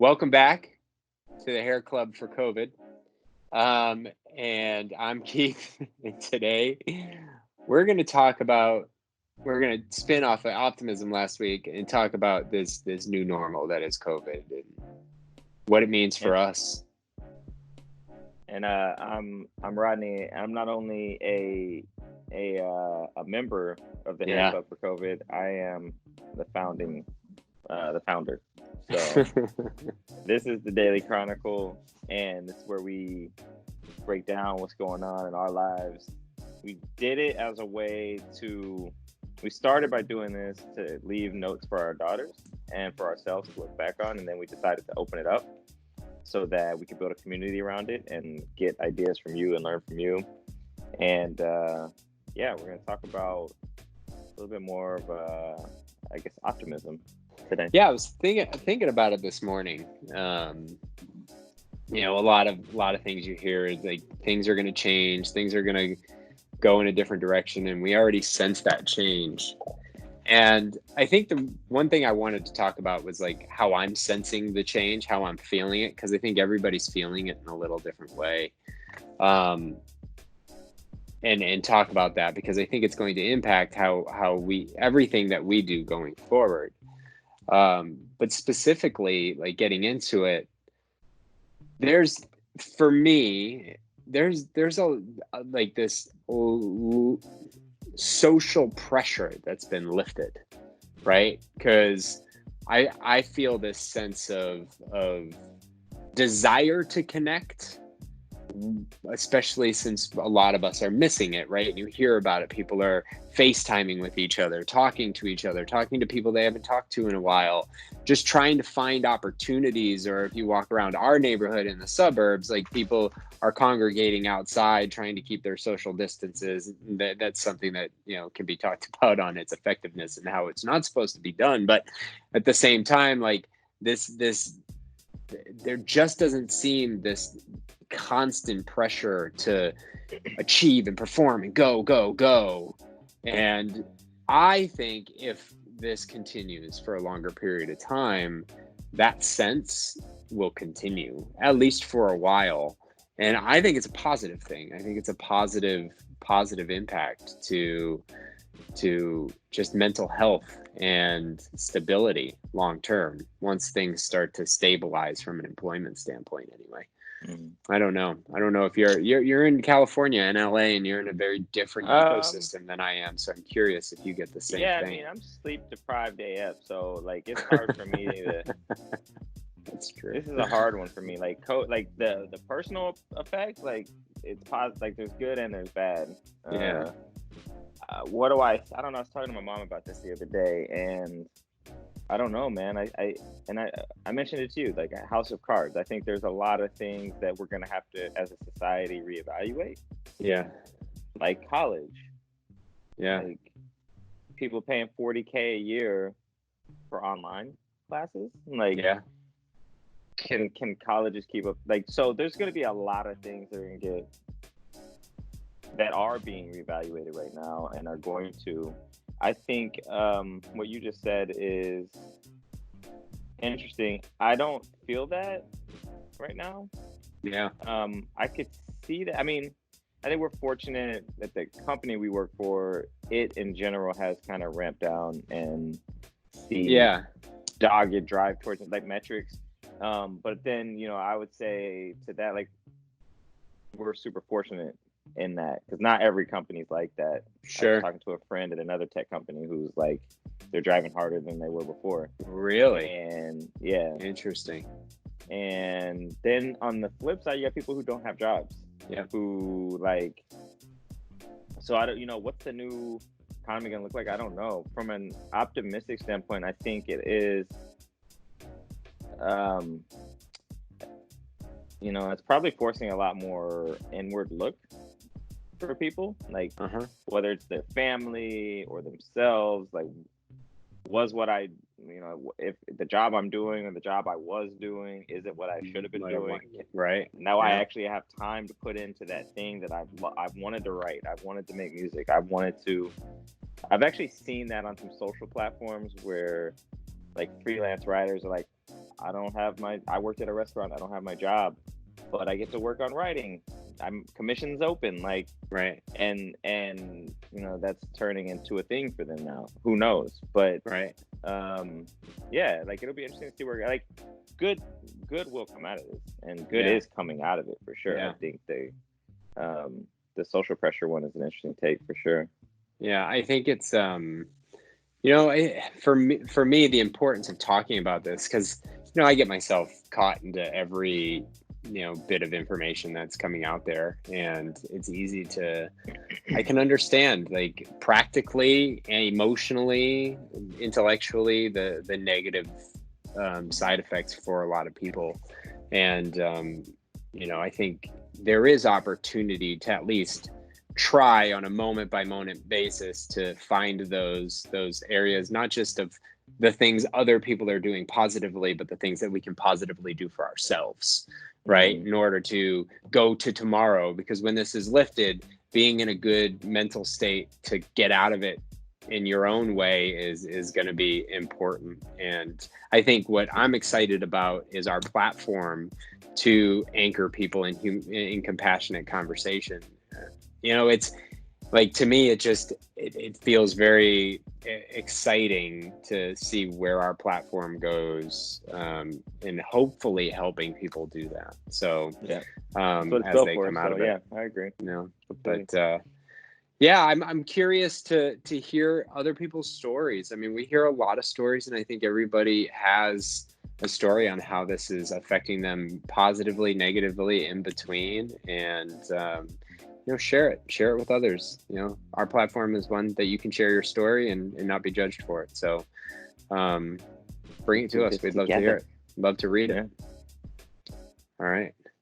Welcome back to the Hair Club for COVID. And I'm Keith, and today we're going to spin off of optimism last week and talk about this new normal that is COVID and what it means for us. And I'm Rodney. I'm not only a member of the Hair Club for COVID. I am the founder. So this is the Daily Chronicle, and this is where we break down what's going on in our lives. We did it as a way we started by doing this to leave notes for our daughters and for ourselves to look back on, and then we decided to open it up so that we could build a community around it and get ideas from you and learn from you. And we're going to talk about a little bit more of, optimism today. Yeah, I was thinking about it this morning. A lot of things you hear is like things are going to change, things are going to go in a different direction, and we already sense that change. And I think the one thing I wanted to talk about was like how I'm sensing the change, how I'm feeling it, because I think everybody's feeling it in a little different way. And talk about that, because I think it's going to impact how everything that we do going forward. But specifically, like getting into it, there's a like this social pressure that's been lifted, right? Because I feel this sense of desire to connect, especially since a lot of us are missing it, right? And you hear about it. People are FaceTiming with each other, talking to people they haven't talked to in a while, just trying to find opportunities. Or if you walk around our neighborhood in the suburbs, like people are congregating outside, trying to keep their social distances. That's something that, can be talked about on its effectiveness and how it's not supposed to be done. But at the same time, like this, there just doesn't seem this constant pressure to achieve and perform and go. And I think if this continues for a longer period of time, that sense will continue, at least for a while. And I think it's a positive thing. I think it's a positive impact to just mental health and stability long term, once things start to stabilize from an employment standpoint anyway. I don't know if you're in California and LA, and you're in a very different ecosystem than I am. So I'm curious if you get the same thing. Yeah, I mean, I'm sleep deprived AF, so like it's hard for me to. That's true. This is a hard one for me. Like the personal effects, like it's positive. Like there's good and there's bad. Yeah. What do I don't know. I was talking to my mom about this the other day, and I don't know, man. I mentioned it to you, like a House of Cards. I think there's a lot of things that we're gonna have to, as a society, reevaluate. Yeah. Like college. Yeah. Like people paying $40K a year for online classes. Like, yeah. Can colleges keep up? Like, so there's gonna be a lot of things that are being reevaluated right now and are going to. I think what you just said is interesting. I don't feel that right now. Yeah. I could see that. I mean, I think we're fortunate that the company we work for, it in general has kind of ramped down and dogged drive towards like metrics. But then, I would say to that, like, we're super fortunate in that, because not every company's like that. Sure. I was talking to a friend at another tech company who's like, they're driving harder than they were before. Really? And yeah. Interesting. And then on the flip side, you got people who don't have jobs. Yeah. Who like, so I don't, what's the new economy gonna look like? I don't know. From an optimistic standpoint, I think it is, it's probably forcing a lot more inward look for people, like whether it's their family or themselves, like was what I, if the job I'm doing or the job I was doing, is it what I should have been doing? Right. Now I actually have time to put into that thing that I've wanted to write. I've wanted to make music. I've actually seen that on some social platforms where like freelance writers are like, I worked at a restaurant. I don't have my job, but I get to work on writing. I'm commissions open, like, Right. and that's turning into a thing for them now. Who knows? But Right. yeah, like it'll be interesting to see where like good will come out of this, and good Yeah. is coming out of it for sure. Yeah. I think the social pressure one is an interesting take for sure. Yeah. I think it's for me, the importance of talking about this, because I get myself caught into every bit of information that's coming out there, and it's easy to I can understand, like, practically and emotionally, intellectually, the negative side effects for a lot of people. And I think there is opportunity to at least try on a moment by moment basis to find those areas, not just of the things other people are doing positively, but the things that we can positively do for ourselves, right? Mhm. In order to go to tomorrow, because when this is lifted, being in a good mental state to get out of it in your own way is going to be important. And I think what I'm excited about is our platform to anchor people in compassionate conversation. It's like, to me, it feels very exciting to see where our platform goes, and hopefully helping people do that. So Yeah, that's what it's as built they for. come out So of it, yeah, I agree. you know, Completely. but yeah, I'm curious to hear other people's stories. I mean, we hear a lot of stories, and I think everybody has a story on how this is affecting them positively, negatively, in between. And share it with others. Our platform is one that you can share your story and not be judged for it. So bring it to Do us. this We'd love to hear together. it. Love to read it. Yeah. All right.